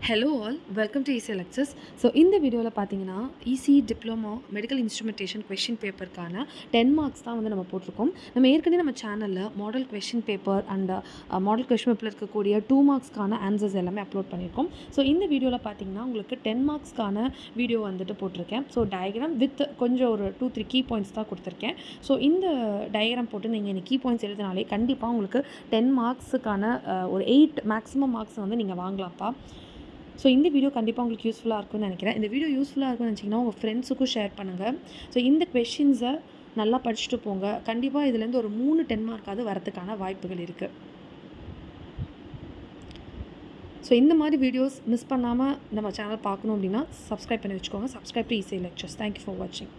Hello all welcome to easy lectures. So இந்த வீடியோவில் பார்த்தீங்கன்னா easy diploma medical instrumentation question பேப்பருக்கான 10 மார்க்ஸ் தான் வந்து நம்ம போட்டிருக்கோம். நம்ம ஏற்கனவே நம்ம சேனலில் model question paper and model question பேப்பரில் இருக்கக்கூடிய 2 மார்க்ஸ்க்கான ஆன்சர்ஸ் எல்லாமே அப்லோட் பண்ணியிருக்கோம். ஸோ இந்த வீடியோவில் பார்த்தீங்கன்னா உங்களுக்கு 10 மார்க்ஸ்க்கான வீடியோ வந்துட்டு போட்டிருக்கேன். ஸோ டயக்ராம் வித் கொஞ்சம் ஒரு 2-3 கீ பாயிண்ட்ஸ் தான் கொடுத்துருக்கேன். ஸோ இந்த டயக்ராம் போட்டு நீங்கள் இந்த கீ பாயிண்ட்ஸ் எழுதினாலே கண்டிப்பாக உங்களுக்கு 10 மார்க்ஸுக்கான ஒரு 8 மேக்ஸிமம் மார்க்ஸ் வந்து நீங்கள் வாங்கலாம்ப்பா. ஸோ இந்த வீடியோ கண்டிப்பாக உங்களுக்கு யூஸ்ஃபுல்லாக இருக்கும்னு நினைக்கிறேன். இந்த வீடியோ யூஸ்ஃபுல்லாக இருக்கும்னு நினச்சிங்கன்னா உங்கள் ஃப்ரெண்ட்ஸுக்கும் ஷேர் பண்ணுங்கள். ஸோ இந்த கொஷின்ஸை நல்லா படிச்சுட்டு போங்க. கண்டிப்பாக இதுலேருந்து ஒரு 3-10 மார்க்காவது வரதுக்கான வாய்ப்புகள் இருக்குது. ஸோ இந்த மாதிரி வீடியோஸ் மிஸ் பண்ணாமல் நம்ம சேனல் பார்க்கணும் அப்படின்னா சப்ஸ்கிரைப் பண்ணி வச்சுக்கோங்க. Subscribe to easy lectures. Thank you for வாட்சிங்.